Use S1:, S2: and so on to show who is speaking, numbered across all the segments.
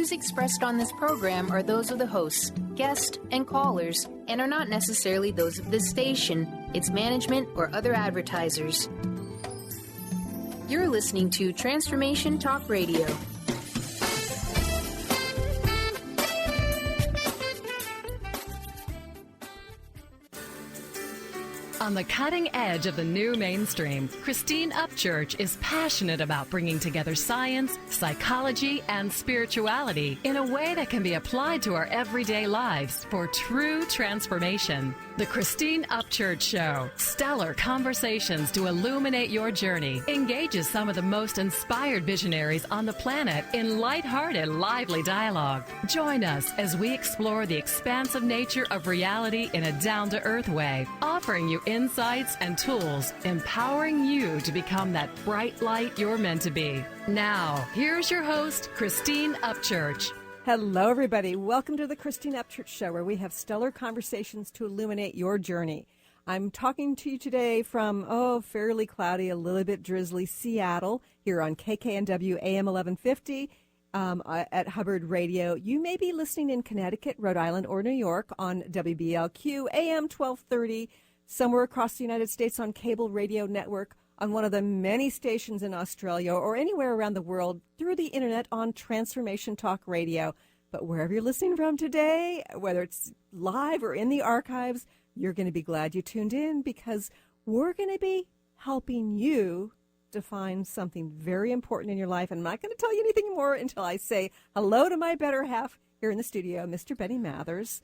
S1: views expressed on this program are those of the hosts, guests, and callers, and are not necessarily those of this station, its management, or other advertisers. You're listening to Transformation Talk Radio.
S2: On the cutting edge of the new mainstream, Christine Upchurch is passionate about bringing together science, psychology, and spirituality in a way that can be applied to our everyday lives for true transformation. The Christine Upchurch Show, stellar conversations to illuminate your journey, engages some of the most inspired visionaries on the planet in lighthearted, lively dialogue. Join us as we explore the expansive nature of reality in a down-to-earth way, offering you insights and tools, empowering you to become that bright light you're meant to be. Now, here's your host, Christine Upchurch.
S3: Hello, everybody. Welcome to the Christine Upchurch Show, where we have stellar conversations to illuminate your journey. I'm talking to you today from, fairly cloudy, a little bit drizzly Seattle, here on KKNW AM 1150 at Hubbard Radio. You may be listening in Connecticut, Rhode Island, or New York on WBLQ AM 1230, somewhere across the United States on cable radio network, on one of the many stations in Australia, or anywhere around the world through the internet on Transformation Talk Radio. But wherever you're listening from today, whether it's live or in the archives, you're going to be glad you tuned in, because we're going to be helping you define something very important in your life. And I'm not going to tell you anything more until I say hello to my better half here in the studio, Mr. Benny Mathers.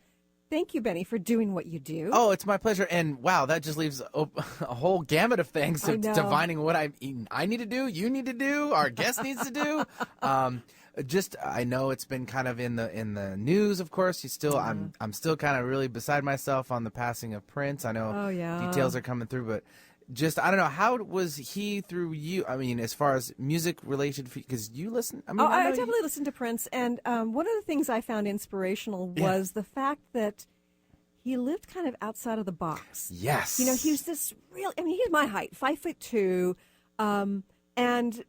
S3: Thank you, Benny, for doing what you do.
S4: Oh, it's my pleasure. And wow, that just leaves a whole gamut of things of defining what I need to do, you need to do, our guest needs to do. I know it's been kind of in the news, of course. I'm still kind of really beside myself on the passing of Prince. I know details are coming through, but I don't know, how was he through you? I mean, as far as music related, because you listen.
S3: I definitely listened to Prince, and one of the things I found inspirational was the fact that he lived kind of outside of the box.
S4: Yes,
S3: you know, he was this real. I mean, he's my height, 5'2", and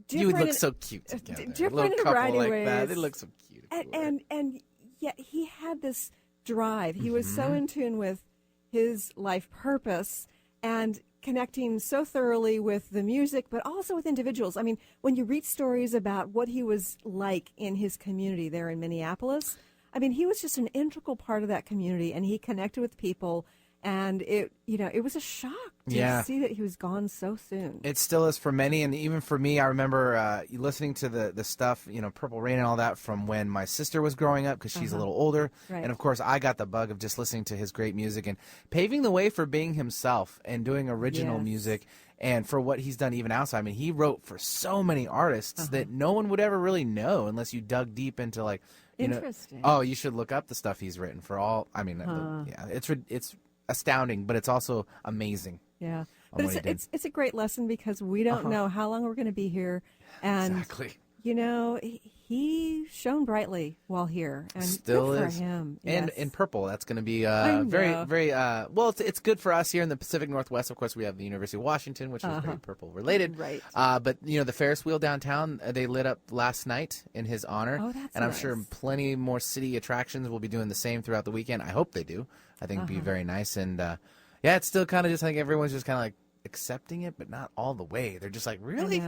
S4: you would look so cute together.
S3: Different in a variety of ways.
S4: That. They look so cute.
S3: And yet he had this drive. He was so in tune with his life purpose and connecting so thoroughly with the music, but also with individuals. I mean, when you read stories about what he was like in his community there in Minneapolis, I mean, he was just an integral part of that community, and he connected with people, and it was a shock to see that he was gone so soon.
S4: It still is for many, and even for me. I remember listening to the stuff, Purple Rain and all that, from when my sister was growing up, because she's a little older. Right. And, of course, I got the bug of just listening to his great music and paving the way for being himself and doing original music, and for what he's done even outside. I mean, he wrote for so many artists that no one would ever really know unless you dug deep into, like,
S3: interesting.
S4: You should look up the stuff he's written for all. I mean, it's astounding, but it's also amazing.
S3: Yeah, but it's a great lesson, because we don't know how long we're going to be here, and
S4: exactly.
S3: He shone brightly while here, and
S4: still
S3: good
S4: is
S3: for him.
S4: And in purple, that's going to be very, very well. It's good for us here in the Pacific Northwest. Of course, we have the University of Washington, which is very purple related.
S3: Right.
S4: But the Ferris wheel downtown, they lit up last night in his honor.
S3: Oh, that's
S4: and I'm
S3: nice.
S4: sure plenty more city attractions will be doing the same throughout the weekend. I hope they do. I think it'd be very nice. And it's still kind of just like everyone's just kind of like accepting it, but not all the way. They're just like, really,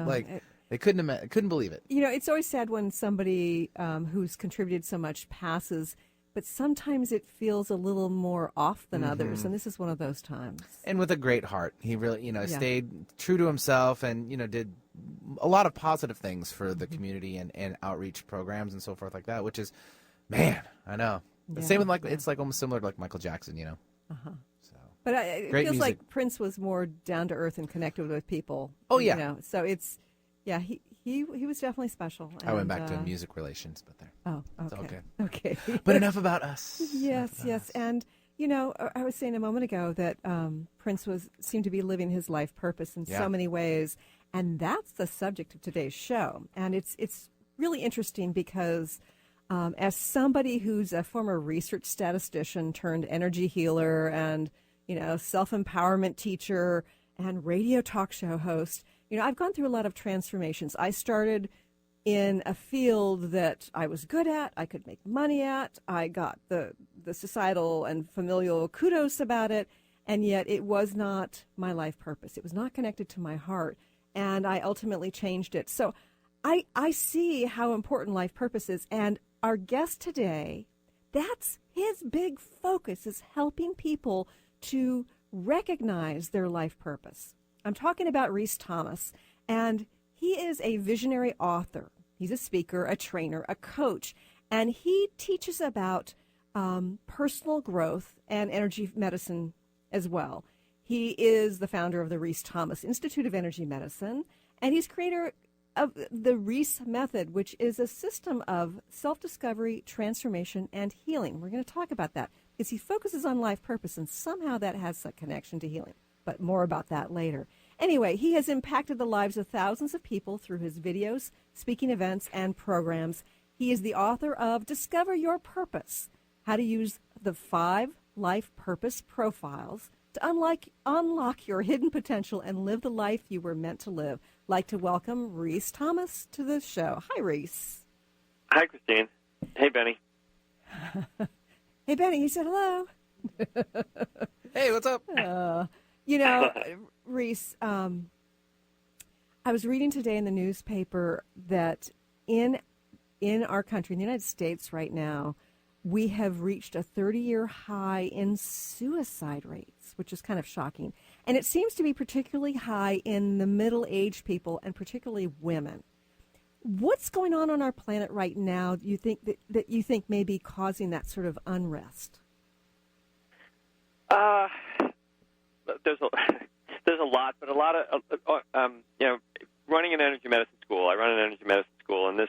S4: they couldn't believe it.
S3: It's always sad when somebody who's contributed so much passes, but sometimes it feels a little more off than others, and this is one of those times.
S4: And with a great heart, he really, stayed true to himself, and did a lot of positive things for the community and outreach programs and so forth like that. Which is, man, I know. The same with it's like almost similar to like Michael Jackson, So,
S3: but it feels music. Like Prince was more down to earth and connected with people.
S4: Oh yeah.
S3: So it's. Yeah, he was definitely special.
S4: I went back to music relations, but there.
S3: Oh, okay. Okay.
S4: But enough about us.
S3: Yes. And, I was saying a moment ago that Prince seemed to be living his life purpose in so many ways. And that's the subject of today's show. And it's really interesting because as somebody who's a former research statistician turned energy healer and, self-empowerment teacher and radio talk show host, I've gone through a lot of transformations. I started in a field that I was good at, I could make money at, I got the societal and familial kudos about it, and yet it was not my life purpose. It was not connected to my heart, and I ultimately changed it. So I see how important life purpose is, and our guest today, that's his big focus, is helping people to recognize their life purpose. I'm talking about Rhys Thomas, and he is a visionary author. He's a speaker, a trainer, a coach, and he teaches about personal growth and energy medicine as well. He is the founder of the Rhys Thomas Institute of Energy Medicine, and he's creator of the Rhys method, which is a system of self-discovery, transformation, and healing. We're going to talk about that because he focuses on life purpose, and somehow that has a connection to healing. But more about that later. Anyway, he has impacted the lives of thousands of people through his videos, speaking events, and programs. He is the author of Discover Your Purpose, How to Use the 5 Life Purpose Profiles to unlock your hidden potential and live the life you were meant to live. I'd like to welcome Rhys Thomas to the show. Hi, Rhys.
S5: Hi, Christine. Hey, Benny.
S3: Hey, Benny, he said hello.
S4: Hey, what's up?
S3: Rhys, I was reading today in the newspaper that in our country, in the United States right now, we have reached a 30-year high in suicide rates, which is kind of shocking. And it seems to be particularly high in the middle-aged people and particularly women. What's going on our planet right now, do you think that you think may be causing that sort of unrest?
S5: There's a lot, but a lot of running an energy medicine school. I run an energy medicine school, and this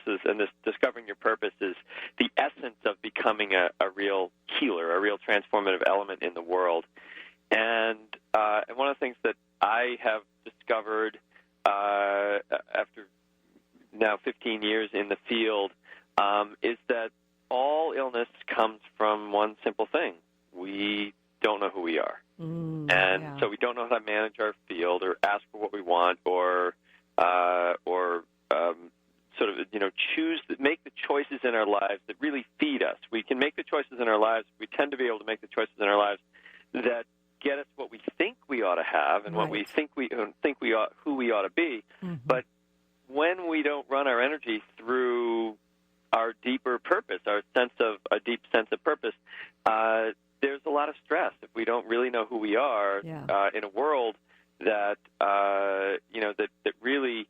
S5: discovering your purpose is the essence of becoming a real healer, a real transformative element in the world. And one of the things that I have discovered after now 15 years in the field is that all illness comes from one simple thing: we don't know who we are. So we don't know how to manage our field or ask for what we want or make the choices in our lives that really feed us. We can make the choices in our lives. We tend to be able to make the choices in our lives that get us what we think we ought to have and what we think we ought, who we ought to be. Mm-hmm. But when we don't run our energy through our deeper purpose, a deep sense of purpose, there's a lot of stress if we don't really know who we are in a world that that really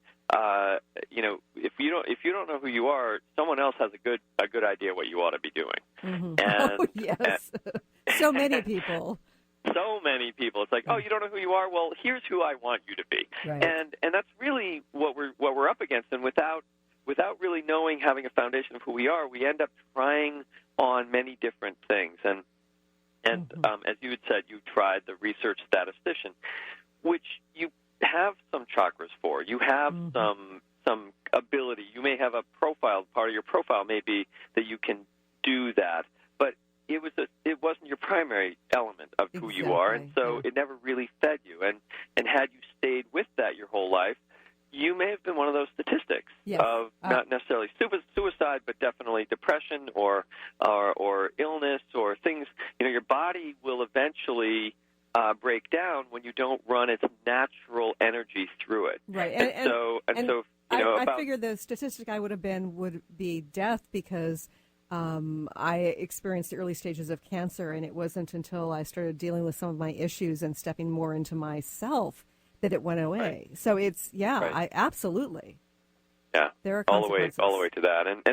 S5: if you don't know who you are, someone else has a good idea what you ought to be doing.
S3: Mm-hmm.
S5: And,
S3: yes, so many people.
S5: So many people. It's like, oh, you don't know who you are? Well, here's who I want you to be.
S3: Right.
S5: And that's really what we're up against. And without really knowing, having a foundation of who we are, we end up trying on many different things. And as you had said, you tried the research statistician, which you have some chakras for. You have some ability. You may have a profile. Part of your profile may be that you can do that. But it wasn't your primary element of who you are, and so it never really fed you. And had you stayed with that your whole life, you may have been one of those statistics of not necessarily suicide, but definitely depression or illness or things. Your body will eventually break down when you don't run its natural energy through it.
S3: Right, I figured the statistic I would be death because I experienced the early stages of cancer, and it wasn't until I started dealing with some of my issues and stepping more into myself that it went away. Right. So it's I absolutely.
S5: Yeah,
S3: there are
S5: all the way to that. I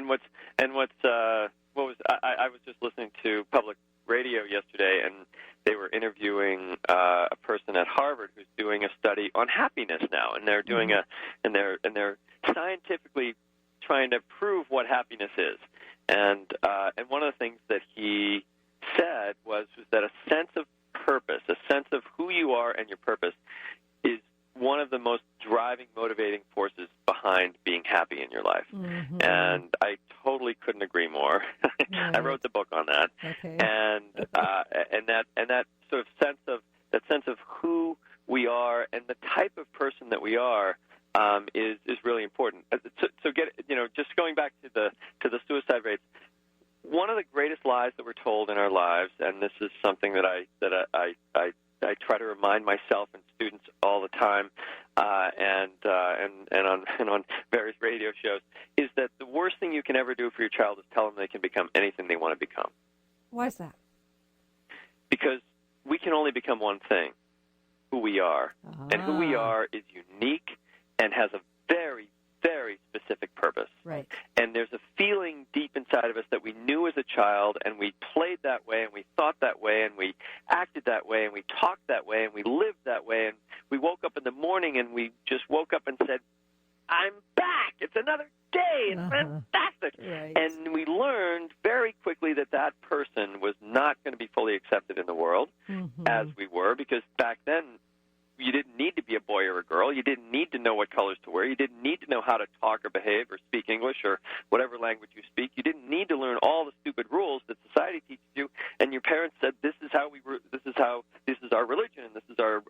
S5: was just listening to public radio yesterday, and they were interviewing a person at Harvard who's doing a study on happiness now, and they're doing and they're scientifically trying to prove what happiness is. And one of the things that he said was that a sense of purpose, a sense of who you are and your purpose, is one of the most driving, motivating forces behind being happy in your life. Mm-hmm. And I totally couldn't agree more. Right. I wrote the book on that.
S3: Okay.
S5: And that sort of sense of who we are and the type of person that we are is really important. So just going back to the suicide rates, one of the greatest lies that we're told in our lives, and this is something that I try to remind myself and students all the time, and on various radio shows, is that the worst thing you can ever do for your child is tell them they can become anything they want to become.
S3: Why is that?
S5: Because we can only become one thing, who we are. And who we are is unique and has a very, very specific purpose.
S3: Right.
S5: And there's a feeling deep inside of us that we knew as a child, and we played that way, and we thought that way, and we acted that way, and we talked that way, and we lived that way, and we woke up in the morning and we just woke up and said, I'm back. It's another day. It's fantastic.
S3: Right.
S5: And we learned very quickly that that person was not going to be fully accepted in the world as we were, because back then you didn't need to be a boy or a girl. You didn't need to know what colors to wear. You didn't need to know how to talk or behave or speak English or whatever language you speak. You didn't need to learn all the stupid rules that society teaches you. And your parents said, this is our religion, and this is our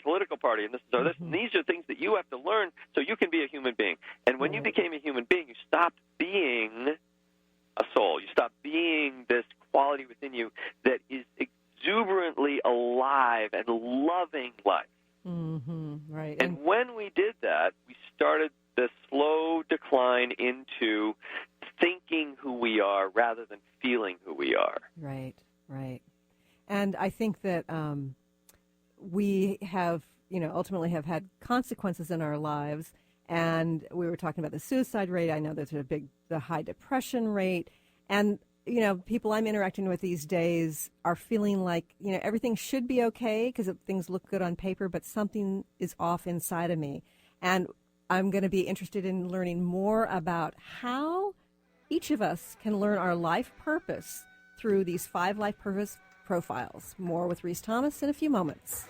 S5: political party, and this is our this. And these are things that you have to learn so you can be a human being. And when you became a human being, you stopped being a soul. You stopped being this quality within you that is exuberantly alive and loving life.
S3: Right.
S5: And when we did that, we started the slow decline into thinking who we are rather than feeling who we are.
S3: Right. And I think that we have, ultimately have had consequences in our lives. And we were talking about the suicide rate. I know there's the high depression rate. And people I'm interacting with these days are feeling like, everything should be okay because things look good on paper, but something is off inside of me. And I'm going to be interested in learning more about how each of us can learn our life purpose through these 5 life purpose profiles. More with Rhys Thomas in a few moments.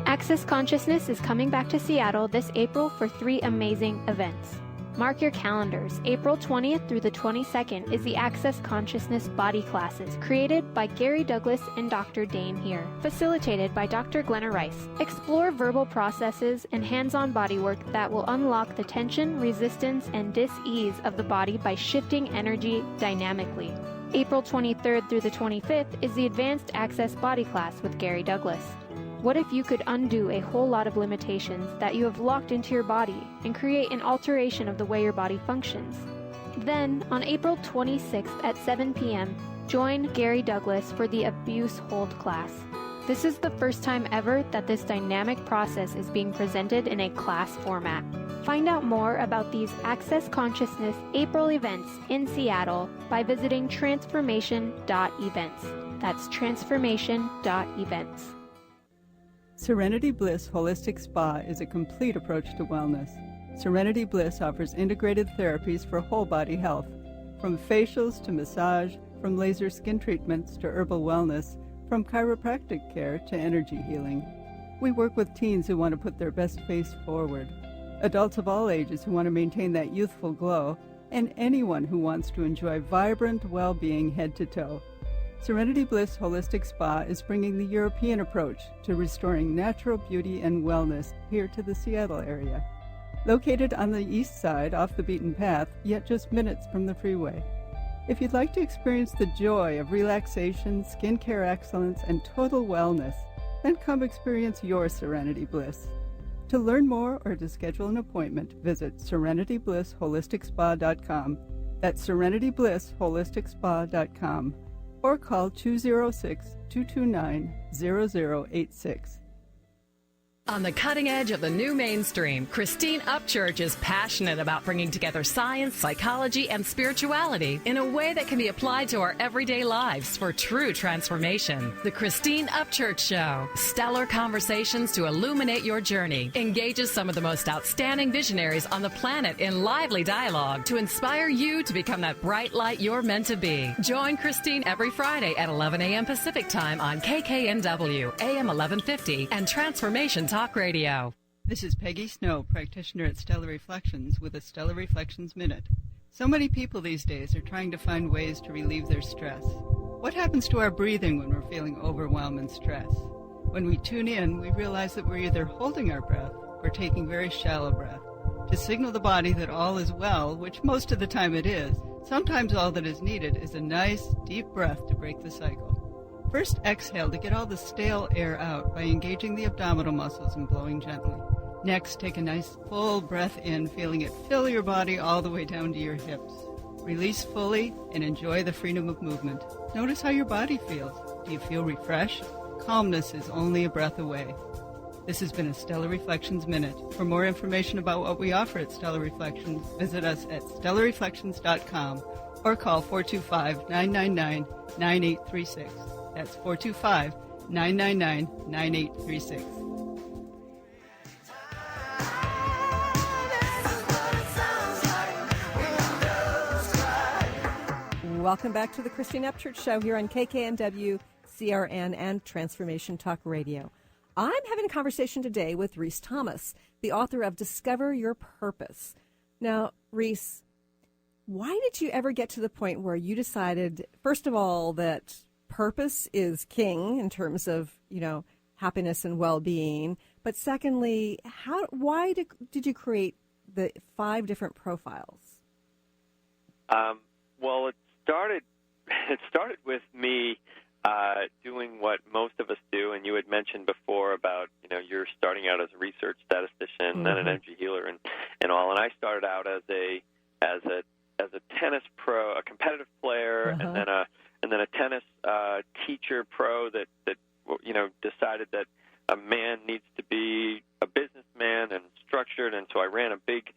S6: Access Consciousness is coming back to Seattle this April for 3 amazing events. Mark your calendars. April 20th through the 22nd is the Access Consciousness Body Classes, created by Gary Douglas and Dr. Dane here, facilitated by Dr. Glenna Rice. Explore verbal processes and hands-on body work that will unlock the tension, resistance, and dis-ease of the body by shifting energy dynamically. April 23rd through the 25th is the Advanced Access Body Class with Gary Douglas. What if you could undo a whole lot of limitations that you have locked into your body and create an alteration of the way your body functions? Then, on April 26th at 7 p.m., join Gary Douglas for the Abuse Hold class. This is the first time ever that this dynamic process is being presented in a class format. Find out more about these Access Consciousness April events in Seattle by visiting transformation.events. That's transformation.events.
S7: Serenity Bliss Holistic Spa is a complete approach to wellness. Serenity Bliss offers integrated therapies for whole body health, from facials to massage, from laser skin treatments to herbal wellness, from chiropractic care to energy healing. We work with teens who want to put their best face forward, adults of all ages who want to maintain that youthful glow, and anyone who wants to enjoy vibrant well-being head to toe. Serenity Bliss Holistic Spa is bringing the European approach to restoring natural beauty and wellness here to the Seattle area. Located on the east side off the beaten path, yet just minutes from the freeway. If you'd like to experience the joy of relaxation, skincare excellence, and total wellness, then come experience your Serenity Bliss. To learn more or to schedule an appointment, visit SerenityBlissHolisticSpa.com. That's SerenityBlissHolisticSpa.com. Or call 206-229-0086.
S2: On the cutting edge of the new mainstream, Christine Upchurch is passionate about bringing together science, psychology, and spirituality in a way that can be applied to our everyday lives for true transformation. The Christine Upchurch Show, stellar conversations to illuminate your journey, engages some of the most outstanding visionaries on the planet in lively dialogue to inspire you to become that bright light you're meant to be. Join Christine every Friday at 11 a.m. Pacific Time on KKNW, AM 1150, and Transformation Talk Radio.
S7: This is Peggy Snow, practitioner at Stellar Reflections, with a Stellar Reflections Minute. So many people these days are trying to find ways to relieve their stress. What happens to our breathing when we're feeling overwhelm and stress? When we tune in, we realize that we're either holding our breath or taking very shallow breath to signal the body that all is well, which most of the time it is. Sometimes all that is needed is a nice, deep breath to break the cycle. First, exhale to get all the stale air out by engaging the abdominal muscles and blowing gently. Next, take a nice full breath in, feeling it fill your body all the way down to your hips. Release fully and enjoy the freedom of movement. Notice how your body feels. Do you feel refreshed? Calmness is only a breath away. This has been a Stellar Reflections Minute. For more information about what we offer at Stellar Reflections, visit us at stellarreflections.com or call 425-999-9836. That's 425-999-9836.
S3: Welcome back to the Christine Upchurch Show here on KKNW, CRN, and Transformation Talk Radio. I'm having a conversation today with Rhys Thomas, the author of Discover Your Purpose. Now, Rhys, why did you ever get to the point where you decided, first of all, that purpose is king in terms of, happiness and well-being, but secondly, why did you create the 5 different profiles?
S5: Well, it started with me doing what most of us do, and you had mentioned before about you're starting out as a research statistician and an energy healer and all, and I started out as a tennis pro, a competitive player, and then a tennis teacher pro that decided that a man needs to be a businessman and structured, and so I ran a big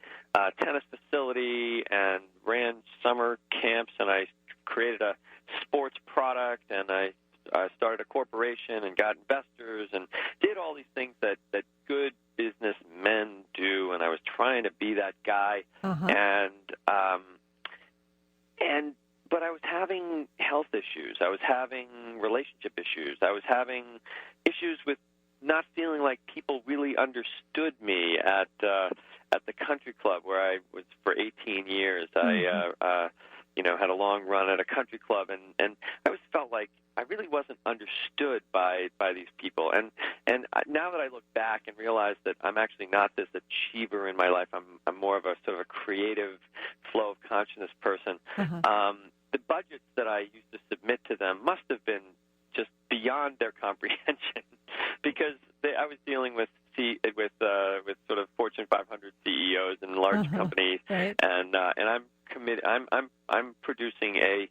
S5: tennis facility and ran summer camps, and I created a sports product, and I started a corporation and got investors and did all these things that good businessmen do, and I was trying to be that guy, but I was having health issues. I was having relationship issues. I was having issues with not feeling like people really understood me at the country club where I was for 18 years. I had a long run at a country club, and I always felt like I really wasn't understood by these people. And now that I look back and realize that I'm actually not this achiever in my life, I'm more of a sort of a creative flow of consciousness person. The budgets that I used to submit to them must have been just beyond their comprehension, because I was dealing with sort of Fortune 500 CEOs and large companies, and I'm committed. I'm producing a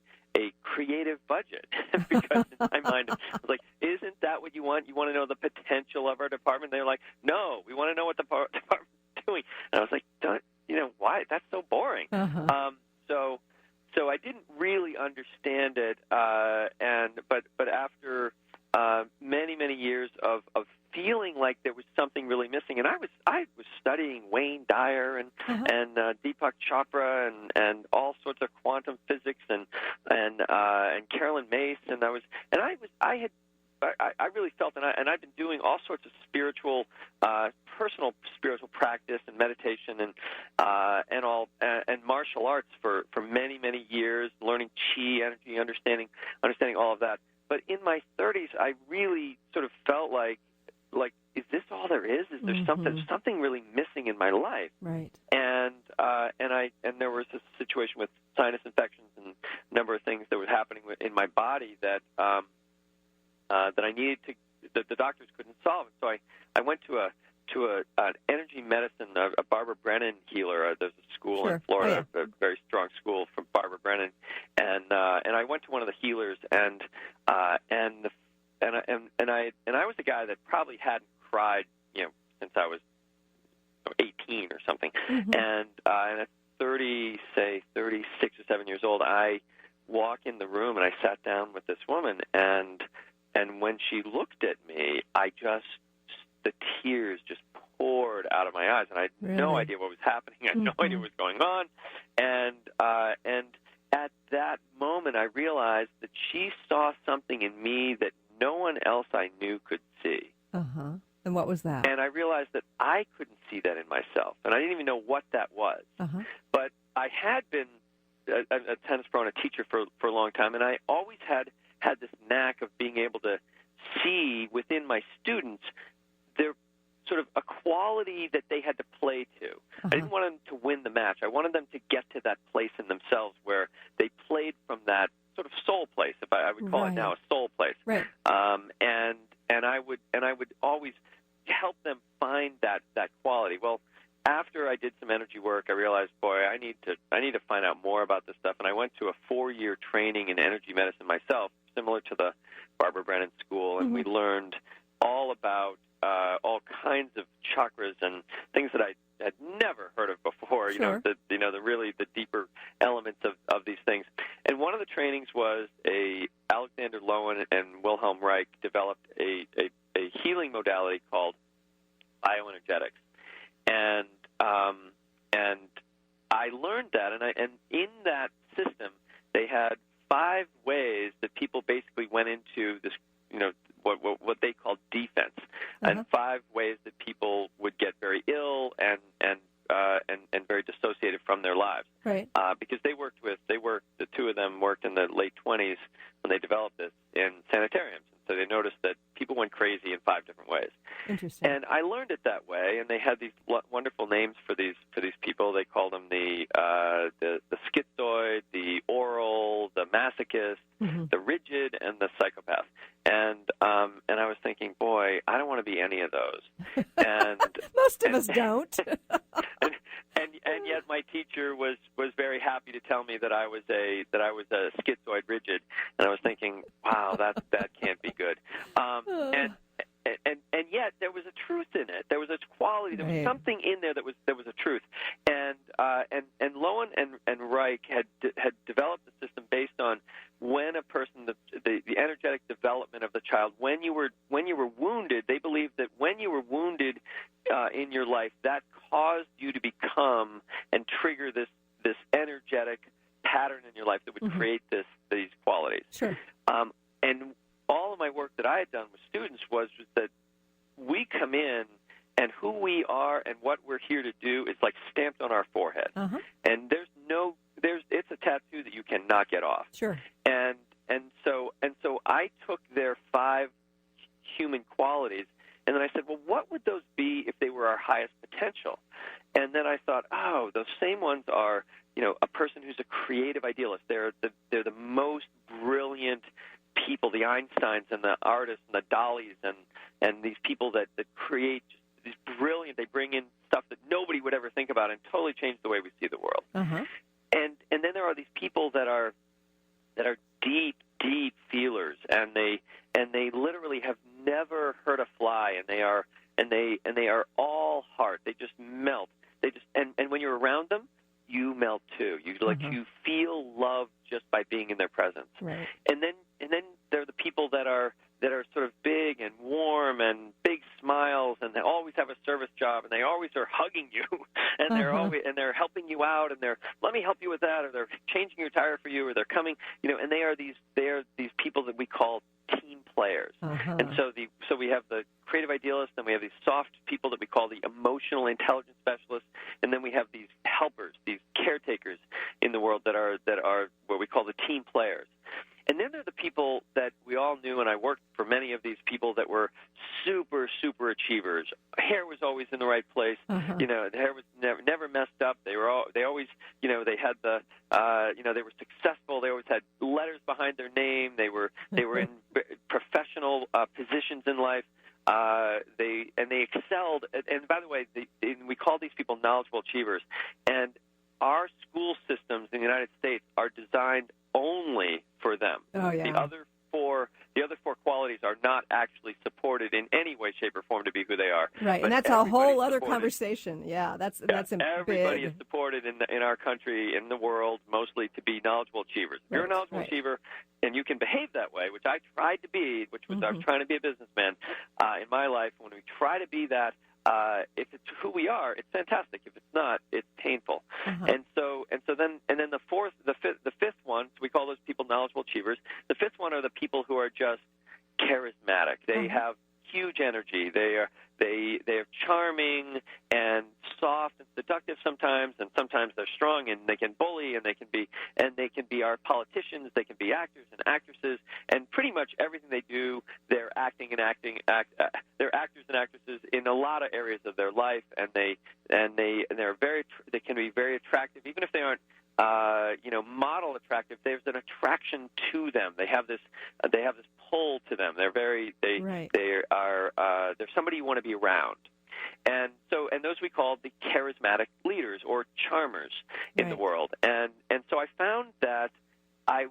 S5: creative budget because in my mind I was like, isn't that what you want? You want to know the potential of our department? They're like, no, we want to know what the department's doing. And I was like, why? That's so boring. So I didn't really understand it, but after many years of feeling like there was something really missing, and I was studying Wayne Dyer and Deepak Chopra and all sorts of quantum physics and Carolyn Mace, and I really felt, and I've been doing all sorts of spiritual, personal spiritual practice and meditation and martial arts for many years, learning chi, energy, understanding all of that. But in my 30s, I really sort of felt like, is this all there is? Is there something really missing in my life?
S3: Right.
S5: And there was a situation with sinus infections and a number of things that was happening in my body that I needed to, that the doctors couldn't solve. So I went to an energy medicine, a Barbara Brennan healer. There's a school in Florida, a very strong school from Barbara Brennan, and I went to one of the healers, and I was a guy that probably hadn't cried, since I was 18 or something, and at 36 or 7 years old, I walk in the room and I sat down with this woman, and when she looked at me, the tears just poured out of my eyes, and I had no idea what was happening. I had no idea what was going on, and at that moment, I realized that she saw something in me that no one else I knew could see.
S3: And what was that?
S5: And I realized that I I couldn't see that in myself, and I didn't even know what that was. But I had been a tennis pro and a teacher for a long time, and I always had this knack of being able to see within my students their sort of a quality that they had to play to. I didn't want them to win the match. I wanted them to get to that place in themselves where they played from that sort of soul place, if I would call it now a soul place.
S3: Right.
S5: And I would always help them find that quality. Well, after I did some energy work, I realized, boy, I need to find out more about this stuff. And I went to a 4-year training in energy medicine myself, similar to the Barbara Brennan School, and we learned all about all kinds of chakras and things that I had never heard of before.
S3: Sure.
S5: The deeper elements of these things. And one of the trainings was Alexander Lowen and Wilhelm Reich developed a healing modality called bioenergetics, and I learned that, and in that system they had 5 ways that people basically went into this, what they called defense, and 5 ways that people would get very ill and very dissociated from their lives.
S3: Right.
S5: Because the 2 of them worked in the late 20s when they developed this in sanitariums. So they noticed that people went crazy in 5 different ways.
S3: Interesting.
S5: And I learned it that way, and they had these wonderful names for these people. They called them the schizoid, the oral, the masochist, the rigid, and the psychopath. And I was thinking, boy, I don't want to be any of those. And
S3: most of us don't.
S5: and yet my teacher was very happy to tell me that I was a schizoid rigid, and I was thinking, wow, that can't be good. And yet there was a truth in it. There was a quality. There was something in there that was a truth. And Lowen and Reich had developed the system based on when a person, the energetic development of the child, when you were wounded. They believed that when you were wounded in your life, that caused you to become and trigger this energetic pattern in your life that would create these qualities.
S3: Sure.
S5: And all of my work that I had done with students was that we come in, and who we are and what we're here to do is like stamped on our forehead. And it's a tattoo that you cannot get off.
S3: Sure.
S5: And so I took their 5 human qualities, and then I said, well, what would those be if they were our highest potential? And then I thought, oh, those same ones are, a person who's a creative idealist. They're the most brilliant people, the Einsteins and the artists and the Dalis and these people that create these brilliant, they bring in stuff that nobody would ever think about and totally change the way we see the world. And then there are these people that are deep feelers, and they literally have never hurt a fly, and they are all heart. They just melt. And when you're around them, you melt too. You feel love just by being in their presence.
S3: Right. And
S5: then there are the people that are sort of big and warm and big smiles, and they always have a service job, and they always are hugging you, and they're helping you out, and they're, let me help you with that, or they're changing your tire for you, or they're coming, and they are these people that we call team players. And so we have the creative idealists, then we have these soft people that we call the emotional intelligence specialists, and then we have these helpers, these caretakers in the world that are what we call the team players. And then there are the people that we all knew, and I worked for many of these people that were super, super achievers. Hair was always in the right place. The hair was never messed up. They always, they had they were successful. They always had letters behind their name. They were in professional positions in life. They excelled. And by the way, we call these people knowledgeable achievers. And our school systems in the United States are designed only for them.
S3: Oh, yeah.
S5: The other four qualities are not actually supported in any way, shape, or form to be who they are.
S3: Right, and that's a whole other conversation. Yeah, that's
S5: everybody
S3: big.
S5: is supported in our country, in the world, mostly to be knowledgeable achievers. If you're a knowledgeable achiever and you can behave that way, which I tried to be, I was trying to be a businessman in my life. When we try to be that, if it's who we are, it's fantastic. If it's not, it's painful. And then the fifth one, so we call those people knowledgeable achievers. The fifth one are the people who are just charismatic. They have huge energy. they're charming and soft and seductive sometimes, and sometimes they're strong and they can bully, and they can be our politicians, they can be actors and actresses, and pretty much everything they do, they're they're actors and actresses in a lot of areas of their life, and they can be very attractive, even if they aren't model attractive. There's an attraction to them. They have this pull to them. They're somebody you want to be around. And those we call the charismatic leaders or charmers in the world. And so I found that I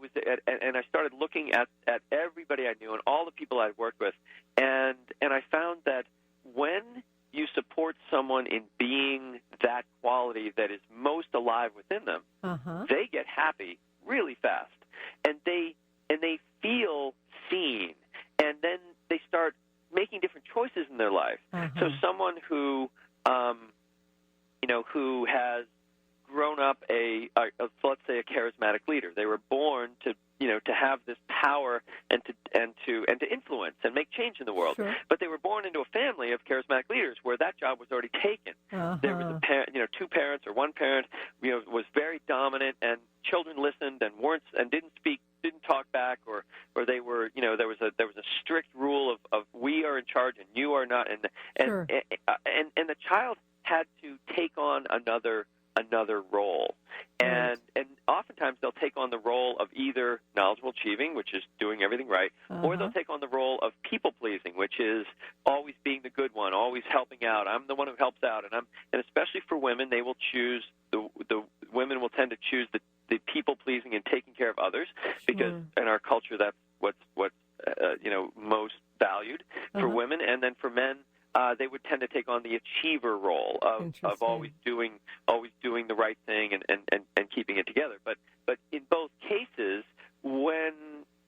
S5: started looking at everybody I knew and all the people I'd worked with, and I found that when you support someone in being that quality that is most alive within them, they get happy really fast, and they feel seen, and then they start making different choices in their life. So someone who has grown up let's say a charismatic leader, they were born to have this power and to influence and make change in the world. Sure. But they were born into a family of charismatic leaders where that job was already taken. There was two parents or one parent, was very dominant, and children listened and didn't talk back, or they were, there was a strict rule of we are in charge and you are not, and the child had to take on another role. And oftentimes they'll take on the role of either knowledgeable achieving, which is doing everything right, or they'll take on the role of people-pleasing, which is always being the good one, always helping out. I'm the one who helps out. And especially for women, they will choose, the women will tend to choose the people-pleasing and taking care of others, because in our culture that's what's most valued for women. And then for men, they would tend to take on the achiever role of always doing the right thing and keeping it together. But in both cases, when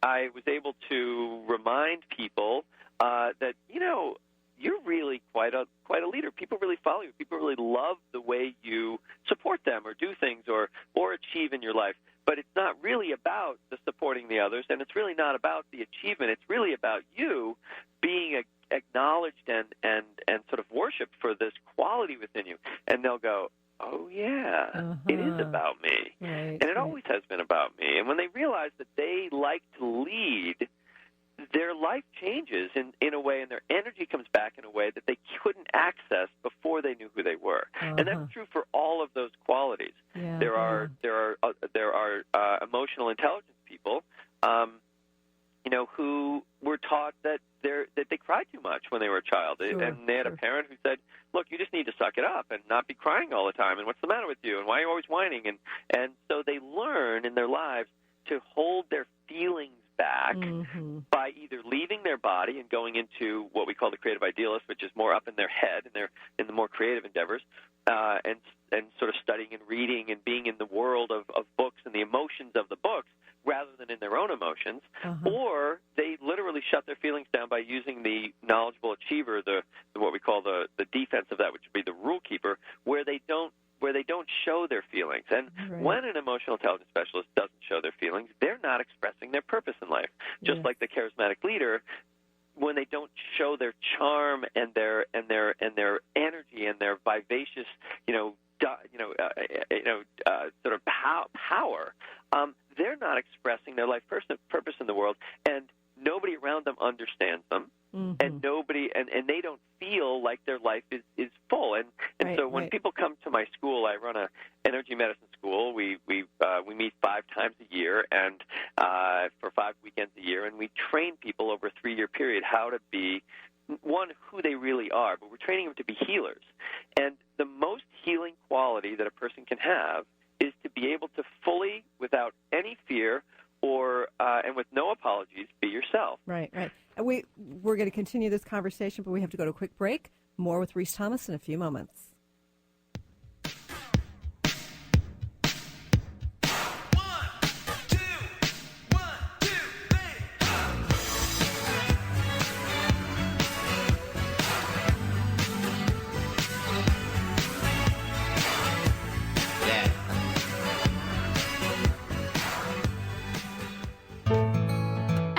S5: I was able to remind people that you're really quite a leader. People really follow you. People really love the way you support them or do things or achieve in your life. But it's not really about the supporting the others, and it's really not about the achievement. It's really about you being acknowledged and sort of worshipped for this quality within you. And they'll go, oh, yeah, it is about me. And it always has been about me. And when they realize that they like to lead, their life changes in a way, and their energy comes back in a way that they couldn't access before they knew who they were. And that's true for all of those qualities. There are emotional intelligence people, who were taught that they cried too much when they were a child, and they had a parent who said, "Look, you just need to suck it up and not be crying all the time. And what's the matter with you? And why are you always whining?" And so they learn in their lives to hold their feelings back by either leaving their body and going into what we call the creative idealist, which is more up in their head and they're in the more creative endeavors, and sort of studying and reading and being in the world of books and the emotions of the books rather than in their own emotions, or they literally shut their feelings down by using the knowledgeable achiever, the what we call the defense of that, which would be the rule keeper, where they don't show their feelings. And when an emotional intelligence specialist doesn't show their feelings, they're not expressing their purpose in life. Just like the charismatic leader, when they don't show their charm and their energy and their vivacious, sort of power, they're not expressing their life purpose in the world, and nobody around them understands them. And nobody, and they don't feel like their life is full. And so when people come to my school, I run a energy medicine school. We meet 5 times a year, and for 5 weekends a year, and we train people over a 3-year period how to be, one, who they really are, but we're training them to be healers. And the most healing quality that a person can have is to be able to fully, without any fear or and with no apologies, be yourself.
S3: Right. We're going to continue this conversation, but we have to go to a quick break. More with Rhys Thomas in a few moments.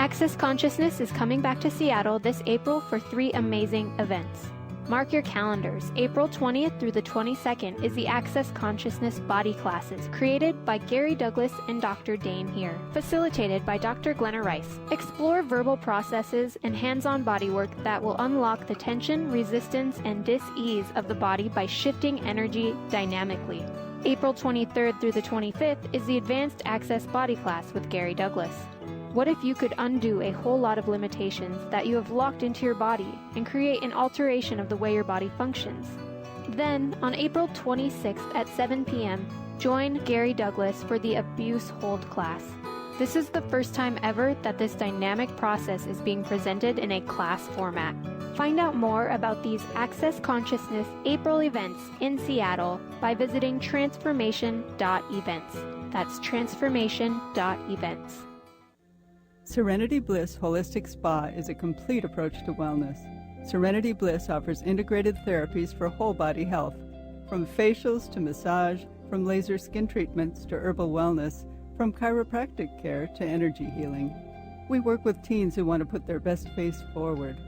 S6: Access Consciousness is coming back to Seattle this April for 3 amazing events. Mark your calendars. April 20th through the 22nd is the Access Consciousness Body Classes, created by Gary Douglas and Dr. Dane here, facilitated by Dr. Glenna Rice. Explore verbal processes and hands-on bodywork that will unlock the tension, resistance, and dis-ease of the body by shifting energy dynamically. April 23rd through the 25th is the Advanced Access Body Class with Gary Douglas. What if you could undo a whole lot of limitations that you have locked into your body and create an alteration of the way your body functions? Then, on April 26th at 7 p.m., join Gary Douglas for the Abuse Hold class. This is the first time ever that this dynamic process is being presented in a class format. Find out more about these Access Consciousness April events in Seattle by visiting transformation.events. That's transformation.events.
S7: Serenity Bliss Holistic Spa is a complete approach to wellness. Serenity Bliss offers integrated therapies for whole body health, from facials to massage, from laser skin treatments to herbal wellness, from chiropractic care to energy healing. We work with teens who want to put their best face forward,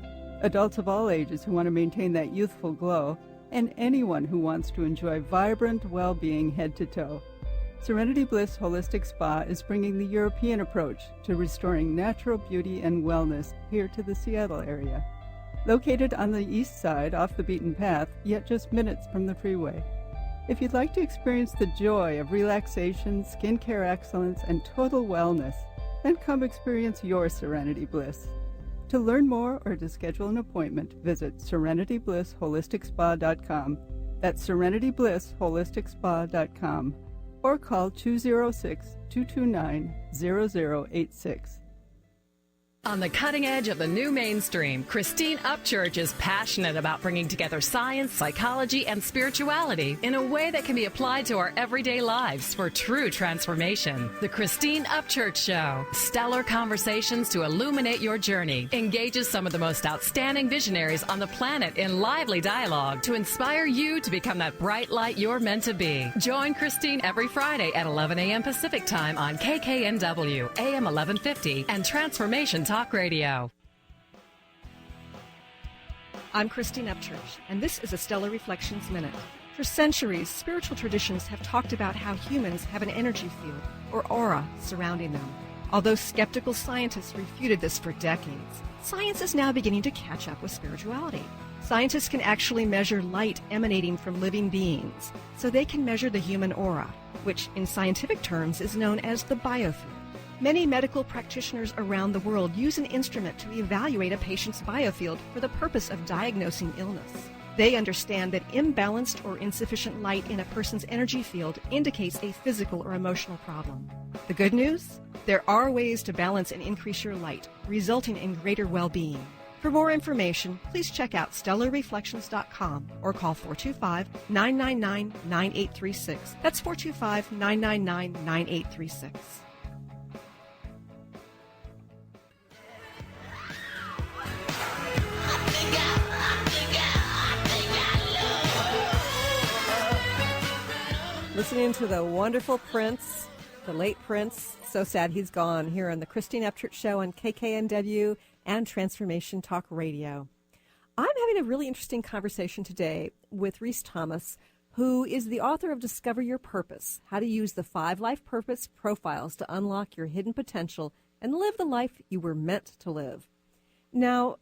S7: adults of all ages who want to maintain that youthful glow, and anyone who wants to enjoy vibrant well-being head to toe. Serenity Bliss Holistic Spa is bringing the European approach to restoring natural beauty and wellness here to the Seattle area. Located on the east side off the beaten path, yet just minutes from the freeway. If you'd like to experience the joy of relaxation, skincare excellence, and total wellness, then come experience your Serenity Bliss. To learn more or to schedule an appointment, visit SerenityBlissHolisticSpa.com. That's SerenityBlissHolisticSpa.com. Or call 206-229-0086.
S2: On the cutting edge of the new mainstream, Christine Upchurch is passionate about bringing together science, psychology, and spirituality in a way that can be applied to our everyday lives for true transformation. The Christine Upchurch Show, stellar conversations to illuminate your journey, engages some of the most outstanding visionaries on the planet in lively dialogue to inspire you to become that bright light you're meant to be. Join Christine every Friday at 11 a.m. Pacific Time on KKNW, AM 1150, and Transformation Talk Radio.
S3: I'm Christine Upchurch, and this is a Stellar Reflections Minute. For centuries, spiritual traditions have talked about how humans have an energy field, or aura, surrounding them. Although skeptical scientists refuted this for decades, science is now beginning to catch up with spirituality. Scientists can actually measure light emanating from living beings, so they can measure the human aura, which in scientific terms is known as the biofield. Many medical practitioners around the world use an instrument to evaluate a patient's biofield for the purpose of diagnosing illness. They understand that imbalanced or insufficient light in a person's energy field indicates a physical or emotional problem. The good news? There are ways to balance and increase your light, resulting in greater well-being. For more information, please check out StellarReflections.com or call 425-999-9836. That's 425-999-9836. Listening to the wonderful Prince, the late Prince, so sad he's gone, here on the Christine Upchurch Show on KKNW and Transformation Talk Radio. I'm having a really interesting conversation today with Rhys Thomas, who is the author of Discover Your Purpose, How to Use the 5 Life Purpose Profiles to Unlock Your Hidden Potential and Live the Life You Were Meant to Live. Now,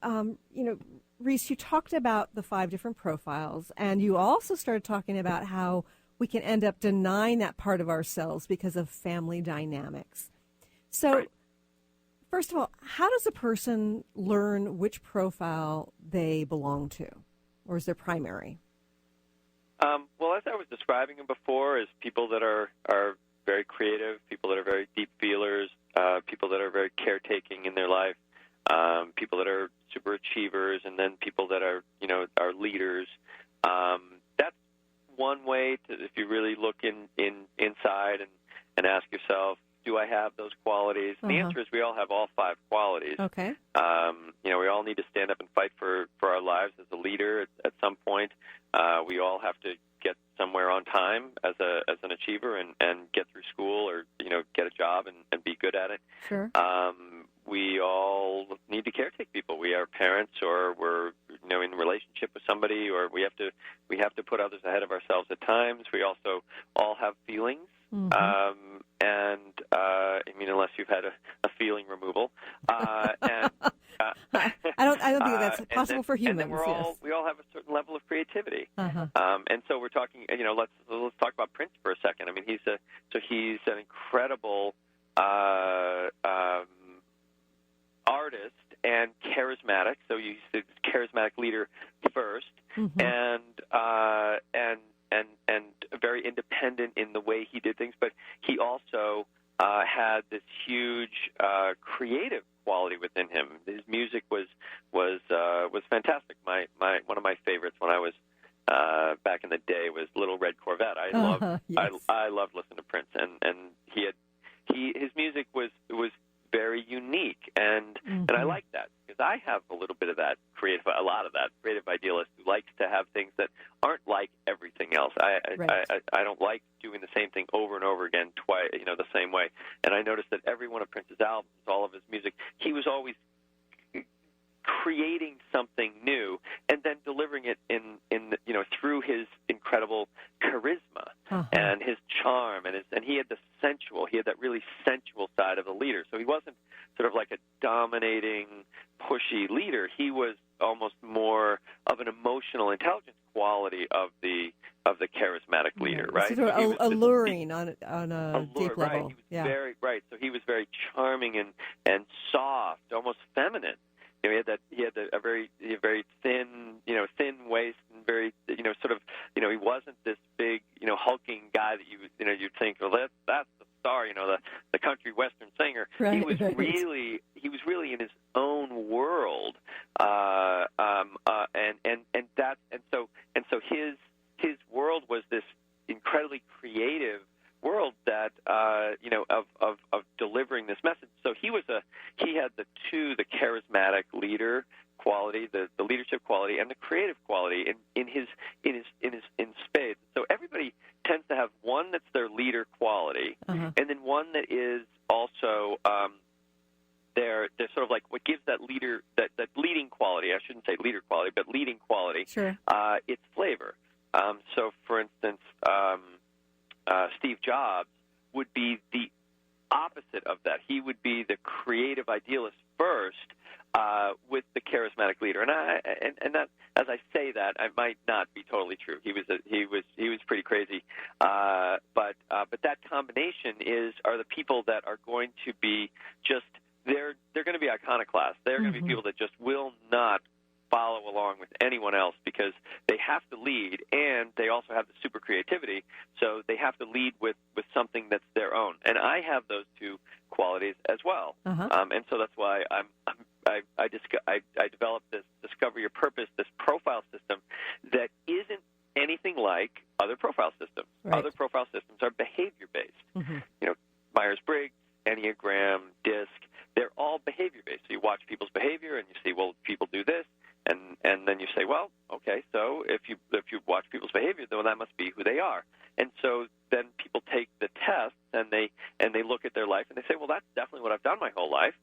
S3: Rhys, you talked about the 5 different profiles, and you also started talking about how we can end up denying that part of ourselves because of family dynamics. So, first of all, how does a person learn which profile they belong to, or is their primary?
S5: Well, as I was describing them before, as people that are very creative, people that are very deep feelers, people that are very caretaking in their life, people that are super achievers, and then people that are leaders. That's one way to, if you really look inside and ask yourself, do I have those qualities? And the answer is we all have all 5 qualities.
S3: Okay.
S5: We all need to stand up and fight for our lives as a leader at some point. We all have to get somewhere on time as an achiever and get through school or get a job and be good at it.
S3: Sure.
S5: We all need to caretake people. We are parents, or we're in relationship with somebody, or we have to put others ahead of ourselves at times. We also all have feelings, unless you've had a feeling removal, and
S3: I don't think that's possible for humans.
S5: And then we all have a certain level of creativity, and so we're talking. Let's talk about Prince for a second. I mean, he's an incredible artist and charismatic. So he's the charismatic leader first, and very independent in the way he did things. But he also had this huge creative quality within him. His music was fantastic. One of my favorites when I was back in the day was Little Red Corvette. I loved listening to Prince, and his music was very unique, and I like that because I have a lot of that creative idealist who likes to have things that aren't like everything else. I don't like doing the same thing over and over again twice, the same way. And I noticed that every one of Prince's albums, all of his music, he was always creating something new and then delivering it in through his incredible charisma and his charm, and he had that really sensual side of the leader. So he wasn't sort of like a dominating, pushy leader. He was almost more of an emotional intelligence quality of the charismatic leader, right?
S3: Sort of alluring on a deep level.
S5: He was very right. So he was very charming and soft, almost feminine. He had a very thin waist, and very he wasn't this big hulking guy that you'd think, well, that's the star, the country western singer.
S3: Right,
S5: he was really in his own world, so his world was this incredibly creative world that of delivering this message. So he had the charismatic leader quality, the leadership quality, and the creative quality in spades. So everybody tends to have one that's their leader quality, and then one that is also they're sort of like what gives that leader that leading quality. I shouldn't say leader quality, but leading quality.
S3: Sure.
S5: Its flavor. So, for instance, Steve Jobs would be the opposite of that. He would be the creative idealist first, with the charismatic leader. And that, as I say that, I might not be totally true. He was pretty crazy. But that combination are the people that are going to be they're going to be iconoclasts. They're going to be people that just will not follow along with anyone else because they have to lead, and they also have the super creativity, so they have to lead with something that's their own. And I have those two qualities as well. And so that's why I developed this Discover Your Purpose, this profile system that isn't anything like other profile systems.
S3: Right.
S5: Other profile systems are behavior-based. Myers-Briggs, Enneagram, DISC, they're all behavior-based. So you watch people's behavior and you see, well, people do this, and then you say, well, okay, so if you watch people's behavior, then that must be who they are. And so then people take the tests and they look at their life and they say, well, that's definitely what I've done my whole life.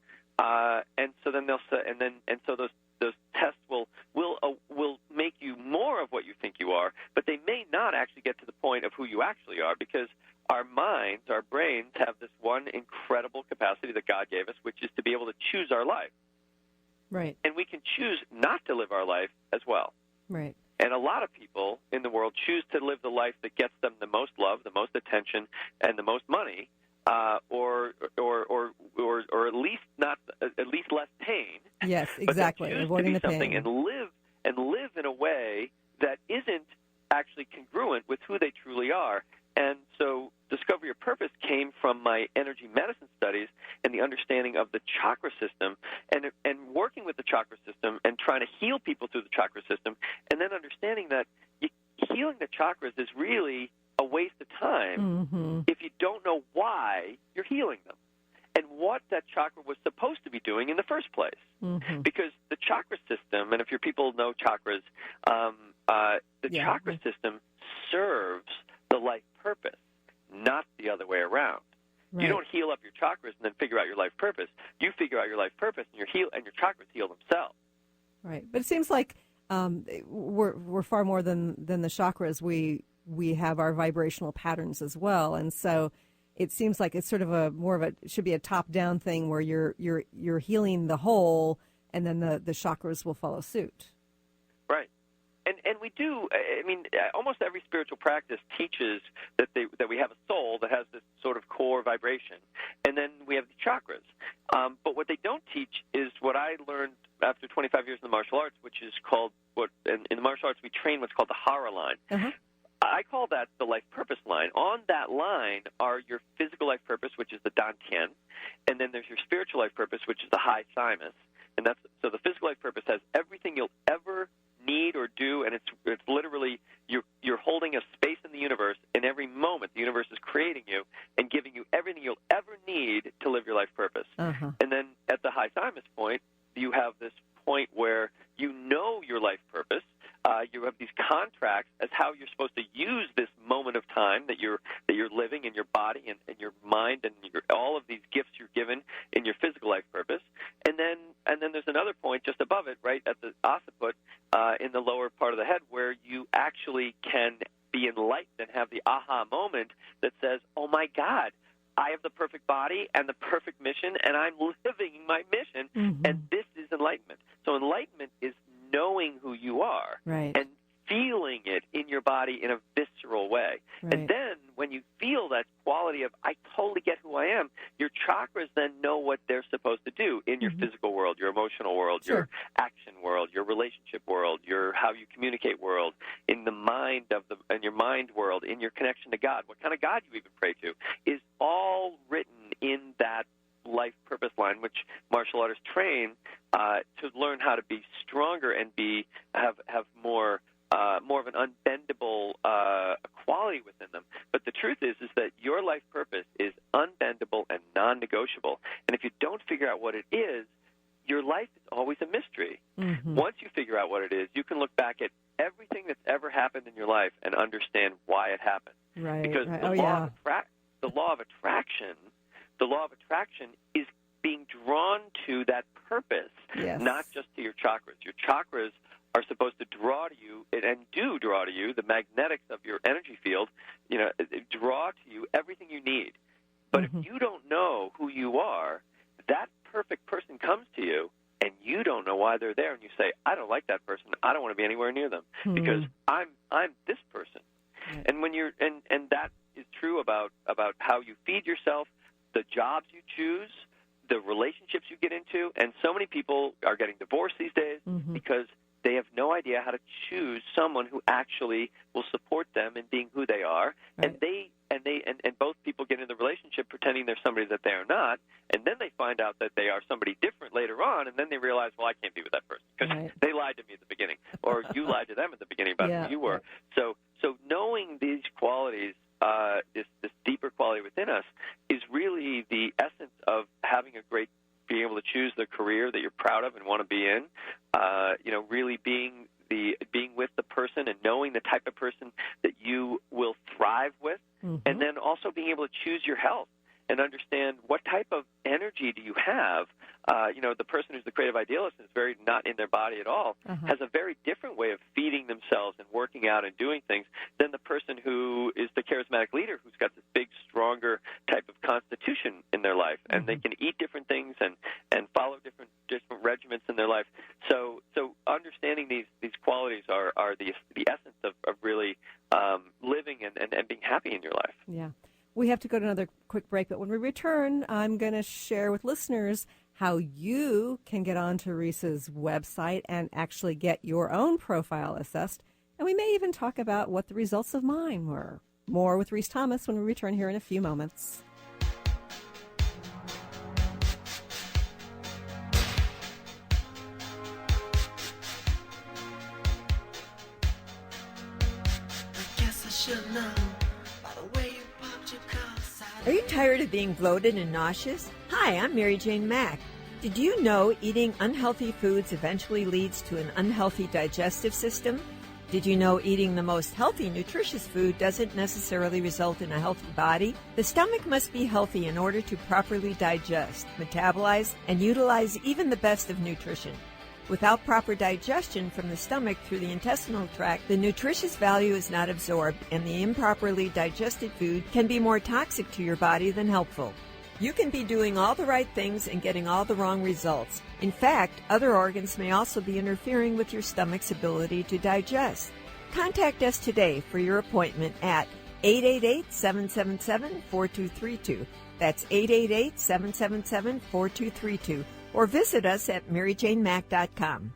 S5: And so then they'll say, and so those tests will make you more of what you think you are, but they may not actually get to the point of who you actually are, because our minds, our brains, have this one incredible capacity that God gave us, which is to be able to choose our life.
S3: Right.
S5: And we can choose not to live our life as well.
S3: Right.
S5: And a lot of people in the world choose to live the life that gets them the most love, the most attention, and the most money, or at least less pain.
S3: Yes, exactly. Avoiding the
S5: something
S3: pain.
S5: and live in a way that isn't actually congruent with who they truly are. And so Discover Your Purpose came from my energy medicine studies and the understanding of the chakra system, and working with the chakra system and trying to heal people through the chakra system, and then understanding that healing the chakras is really a waste of time if you don't know why you're healing them and what that chakra was supposed to be doing in the first place. Because the chakra system, and if your people know chakras, chakra system serves the life purpose, not the other way around. Right. You don't heal up your chakras and then figure out your life purpose. You figure out your life purpose, and your chakras heal themselves.
S3: Right. But it seems like we're far more than the chakras. We have our vibrational patterns as well, and so it seems like it's sort of it should be a top-down thing where you're healing the whole, and then the chakras will follow suit.
S5: Right. And we do. I mean, almost every spiritual practice teaches that we have a soul that has this sort of core vibration, and then we have the chakras. But what they don't teach is what I learned after 25 years in the martial arts, which is called in the martial arts we train what's called the Hara line. Uh-huh. I call that the life purpose line. On that line are your physical life purpose, which is the Dantian, and then there's your spiritual life purpose, which is the High Thymus. And so the physical life purpose has everything you'll ever need or do, and it's literally you're holding a space in the universe. In every moment, the universe is creating you and giving you everything you'll ever need to live your life purpose. Uh-huh. And then at the High Thymus point, you have this point where you know your life purpose. You have these contracts as how you're supposed to use this moment of time that you're living in your body and your mind and all of these gifts you're given in your physical life purpose. And then there's another point just above it, right at the occiput, in the lower part of the head, where you actually can be enlightened and have the aha moment that says, "Oh my God, I have the perfect body and the perfect mission, and I'm living my mission, and this is enlightenment." So enlightenment is knowing who you are, right, and feeling it in your body in a visceral way. Right. And then when you feel that quality of, I totally get who I am, your chakras then know what they're supposed to do in your physical world, your emotional world, your action world, your relationship world, your how you communicate world, in the mind in your mind world, in your connection to God, what kind of God you even pray to, is all written in that life purpose line, which martial artists train to learn how to be stronger and have more of an unbendable quality within them. But the truth is that your life purpose is unbendable and non-negotiable. And if you don't figure out what it is, your life is always a mystery. Once you figure out what it is, you can look back at everything that's ever happened in your life and understand why it happened. Right. Because the law of attraction is being drawn to that purpose, not just to your chakras. Your chakras are supposed to draw to you, and do draw to you, the magnetics of your energy field, draw to you everything you need. But if you don't know who you are, that perfect person comes to you, and you don't know why they're there, and you say, I don't like that person. I don't want to be anywhere near them because I'm this person. Right. And when and that is true about how you feed yourself, the jobs you choose, the relationships you get into, and so many people are getting divorced these days because they have no idea how to choose someone who actually will support them in being who they are, right. and both people get in the relationship pretending they're somebody that they are not, and then they find out that they are somebody different later on, and then they realize, well, I can't be with that person because they lied to me at the beginning, or you lied to them at the beginning about who you were. So knowing these qualities, this deeper quality within us, is really the essence of having being able to choose the career that you're proud of and want to be in. Really being with the person and knowing the type of person that you will thrive with, and then also being able to choose your health and understand what type of energy do you have. The person who's the creative idealist is very not in their body at all, has a very different way of feeding themselves and working out and doing things than the person who is the charismatic leader, who's got this big, stronger type of constitution in their life, and they can eat different things and follow different regiments in their life. So understanding these qualities are the essence of really living and being happy in your life.
S3: Yeah. We have to go to another quick break, but when we return, I'm going to share with listeners how you can get onto Rhys's website and actually get your own profile assessed. And we may even talk about what the results of mine were. More with Rhys Thomas when we return here in a few moments.
S8: I guess I should know.
S9: Are you tired of being bloated and nauseous? Hi, I'm Mary Jane Mack. Did you know eating unhealthy foods eventually leads to an unhealthy digestive system? Did you know eating the most healthy, nutritious food doesn't necessarily result in a healthy body? The stomach must be healthy in order to properly digest, metabolize, and utilize even the best of nutrition. Without proper digestion from the stomach through the intestinal tract, the nutritious value is not absorbed, and the improperly digested food can be more toxic to your body than helpful. You can be doing all the right things and getting all the wrong results. In fact, other organs may also be interfering with your stomach's ability to digest. Contact us today for your appointment at 888-777-4232. That's 888-777-4232. Or visit us at maryjanemack.com.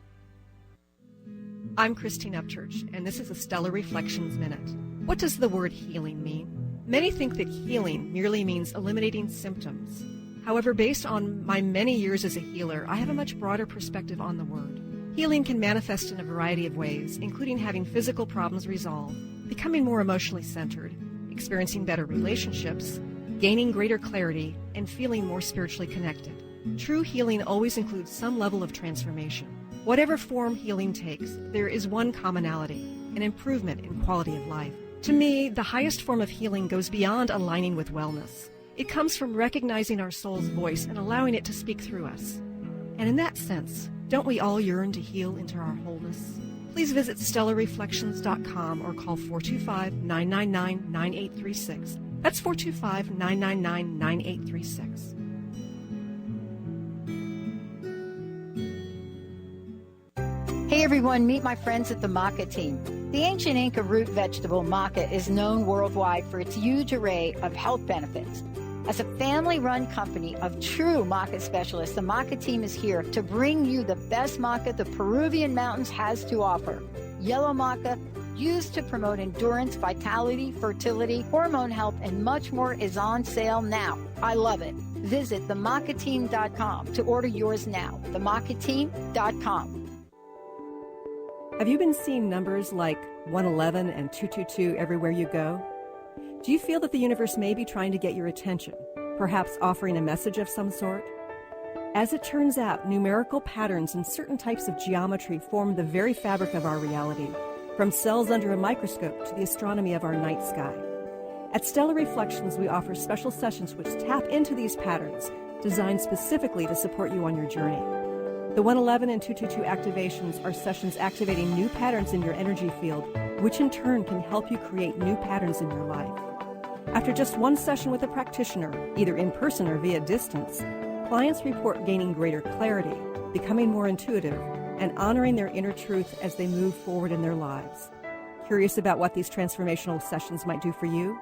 S3: I'm Christine Upchurch, and this is a Stellar Reflections Minute. What does the word healing mean? Many think that healing merely means eliminating symptoms. However, based on my many years as a healer, I have a much broader perspective on the word. Healing can manifest in a variety of ways, including having physical problems resolved, becoming more emotionally centered, experiencing better relationships, gaining greater clarity, and feeling more spiritually connected. True healing always includes some level of transformation. Whatever form healing takes, there is one commonality, an improvement in quality of life. To me, the highest form of healing goes beyond aligning with wellness. It comes from recognizing our soul's voice and allowing it to speak through us. And in that sense, don't we all yearn to heal into our wholeness? Please visit stellarreflections.com or call 425-999-9836. That's 425-999-9836.
S10: Hey everyone, meet my friends at the maca team. The ancient Inca root vegetable maca is known worldwide for its huge array of health benefits. As a family-run company of true maca specialists, the maca team is here to bring you the best maca the Peruvian mountains has to offer. Yellow maca, used to promote endurance, vitality, fertility, hormone health, and much more, is on sale now. I love it. Visit themacateam.com to order yours now. Themacateam.com.
S3: Have you been seeing numbers like 111 and 222 everywhere you go? Do you feel that the universe may be trying to get your attention, perhaps offering a message of some sort? As it turns out, numerical patterns and certain types of geometry form the very fabric of our reality, from cells under a microscope to the astronomy of our night sky. At Stellar Reflections, we offer special sessions which tap into these patterns, designed specifically to support you on your journey. The 111 and 222 activations are sessions activating new patterns in your energy field, which in turn can help you create new patterns in your life. After just one session with a practitioner, either in person or via distance, clients report gaining greater clarity, becoming more intuitive, and honoring their inner truth as they move forward in their lives. Curious about what these transformational sessions might do for you?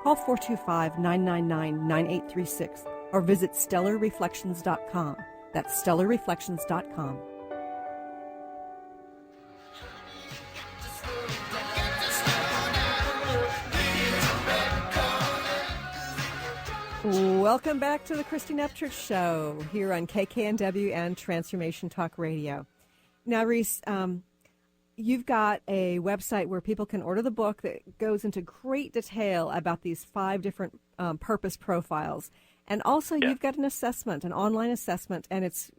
S3: Call 425-999-9836 or visit stellarreflections.com. That's stellarreflections.com. Welcome back to the Christine Upchurch Show here on KKNW and Transformation Talk Radio. Now, Rhys, you've got a website where people can order the book that goes into great detail about these 5 different purpose profiles. And also, You've got an assessment, an online assessment, and it's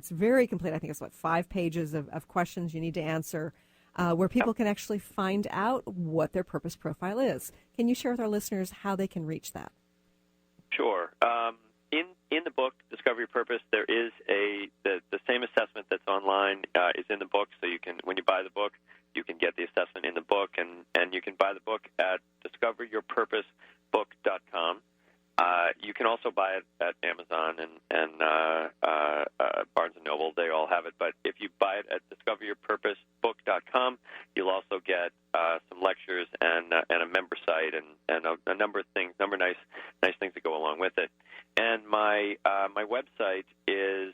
S3: very complete. I think it's 5 pages of questions you need to answer, where people can actually find out what their purpose profile is. Can you share with our listeners how they can reach that?
S5: Sure. In the book, Discover Your Purpose, there is the same assessment that's online is in the book. So you can, when you buy the book, you can get the assessment in the book, and you can buy the book at discoveryourpurposebook.com. You can also buy it at Amazon and Barnes & Noble. They all have it. But if you buy it at discoveryourpurposebook.com, you'll also get some lectures and a member site and a number of things, nice things that go along with it. And my website is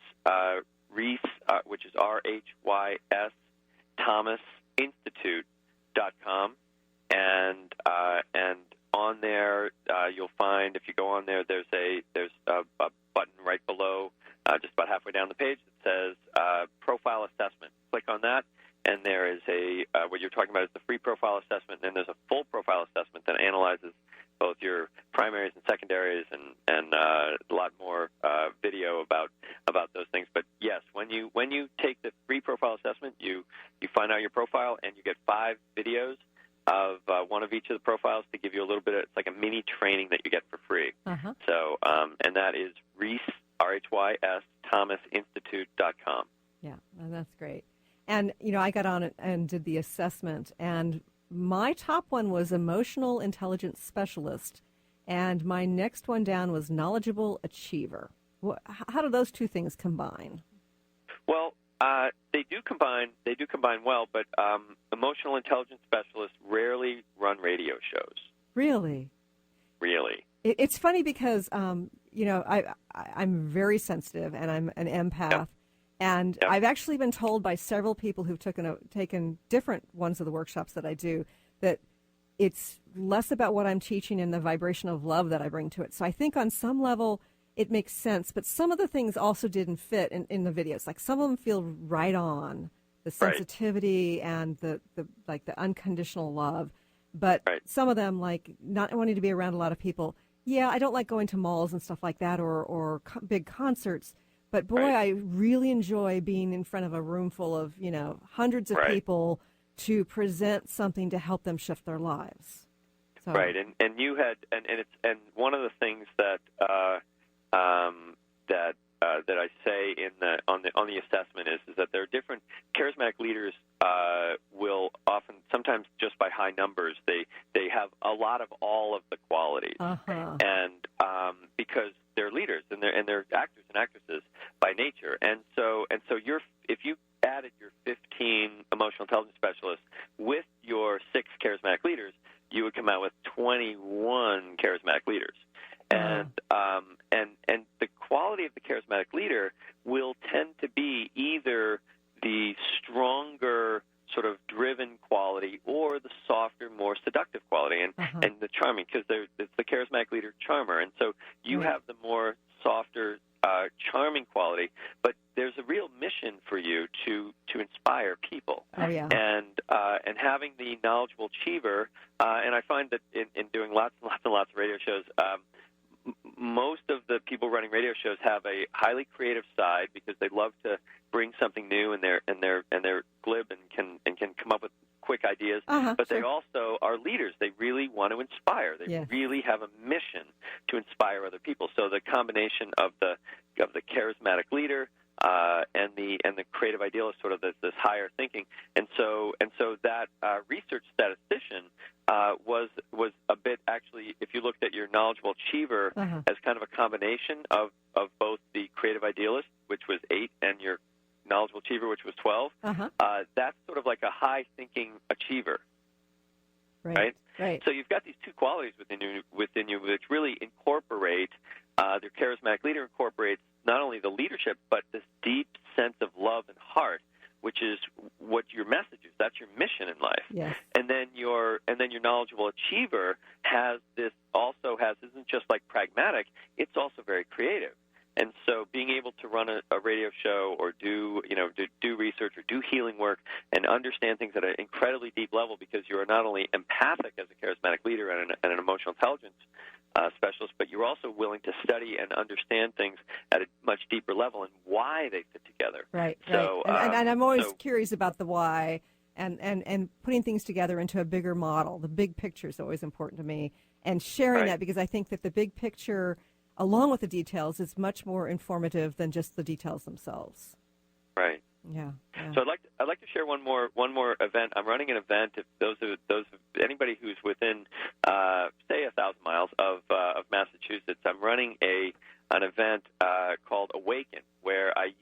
S5: Rhys, which is RHYS, ThomasInstitute.com, and on there you'll find, if you go on there, there's a button right below, just about halfway down the page, that says Profile Assessment. Click on that, and there is what you're talking about is the free profile assessment, and then there's a full profile assessment that analyzes both your primaries and secondaries and a lot more video about those things. But yes, when you take the free profile assessment, you find out your profile, and you get 5 videos of one of each of the profiles to give you a little bit of, it's like a mini training that you get for free. Uh-huh. So, and that is Rhys, RHYS, ThomasInstitute.com.
S3: Yeah, Oh, that's great. And, I got on it and did the assessment, and my top one was emotional intelligence specialist, and my next one down was knowledgeable achiever. How do those two things combine?
S5: Well, they do combine well, but emotional intelligence specialists rarely run radio shows.
S3: Really?
S5: Really.
S3: It's funny because, I'm very sensitive, and I'm an empath. Yep. And I've actually been told by several people who've taken different ones of the workshops that I do that it's less about what I'm teaching and the vibration of love that I bring to it. So I think on some level it makes sense, but some of the things also didn't fit in the videos. Like some of them feel right on, the sensitivity and the unconditional love. But some of them, like not wanting to be around a lot of people. Yeah, I don't like going to malls and stuff like that or big concerts. But, boy, I really enjoy being in front of a room full of, hundreds of people to present something to help them shift their lives. So.
S5: Right, and you had, and one of the things that that I say on the assessment is that there are different charismatic leaders will often, sometimes just by high numbers, they have a lot of all of the qualities, and because they're leaders and they're actors and actresses by nature, and so if you added your 15 emotional intelligence specialists with your 6 charismatic leaders, you would come out with 21 charismatic leaders. And the quality of the charismatic leader will tend to be either the stronger sort of driven quality or the softer, more seductive quality, and the charming, because it's the charismatic leader charmer. And so you have the more softer, charming quality, but there's a real mission for you to inspire people.
S3: Oh, yeah.
S5: And having the knowledgeable achiever, and I find that in doing lots and lots and lots of radio shows, most of the people running radio shows have a highly creative side because they love to bring something new, and they're glib and can come up with quick ideas. But they also are leaders. They really want to inspire. They really have a mission to inspire other people. So the combination of the charismatic leader and the creative idealist, sort of this higher thinking, and so that research statistician was a bit, actually, if you looked at your knowledgeable achiever as kind of a combination of both the creative idealist, which was 8, and your knowledgeable achiever, which was 12. That's sort of like a high thinking achiever. Right. So you've got these two qualities within you which really incorporate. Their charismatic leader incorporates not only the leadership, but this deep sense of love and heart, which is what your message is. That's your mission in life.
S3: Yes.
S5: And then your knowledgeable achiever isn't just like pragmatic, it's also very creative. And so being able to run a radio show or do research or do healing work and understand things at an incredibly deep level, because you are not only empathic as a charismatic leader and an emotional intelligence specialist, but you're also willing to study and understand things at a much deeper level and why they fit together.
S3: Right.
S5: So,
S3: and I'm always curious about the why and putting things together into a bigger model. The big picture is always important to me, and sharing that, because I think that the big picture, along with the details, is much more informative than just the details themselves.
S5: Right.
S3: Yeah.
S5: So I'd like to share one more event. I'm running an event. If anybody who's within say 1,000 miles of Massachusetts, I'm running an event called Awaken, where I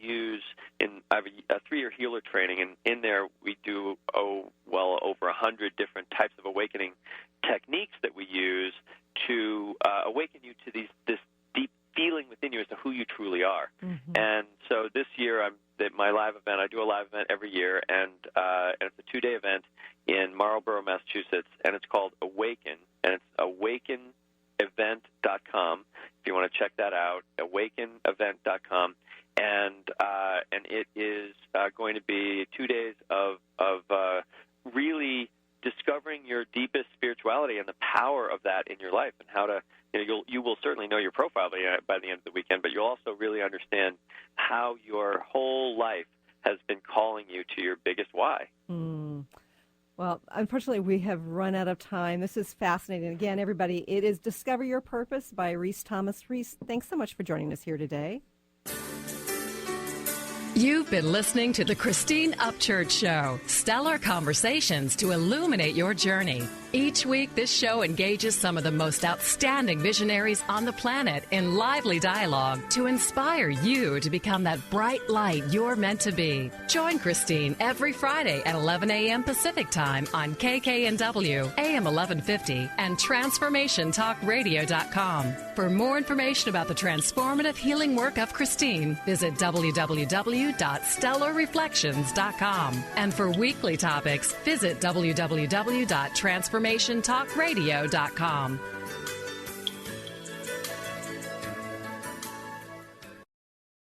S5: have a 3-year healer training, and in there we do over 100 different types of awakening techniques that we use to awaken you to this deep feeling within you as to who you truly are. And so this year, my live event, I do a live event every year, and it's a 2-day event in Marlborough, Massachusetts, and it's called Awaken, and it's awakenevent.com. If you want to check that out, awakenevent.com. And it is going to be 2 days of really discovering your deepest spirituality and the power of that in your life, and how to, you will certainly know your profile by the end of the weekend, but you'll also really understand how your whole life has been calling you to your biggest why.
S3: Well, unfortunately, we have run out of time. This is fascinating. Again, everybody, it is Discover Your Purpose by Rhys Thomas. Rhys, thanks so much for joining us here today.
S2: You've been listening to the Christine Upchurch Show, stellar conversations to illuminate your journey. Each week, this show engages some of the most outstanding visionaries on the planet in lively dialogue to inspire you to become that bright light you're meant to be. Join Christine every Friday at 11 a.m. Pacific Time on KKNW, AM 1150, and TransformationTalkRadio.com. For more information about the transformative healing work of Christine, visit www.stellarreflections.com. And for weekly topics, visit www.transformationtalkradio.com.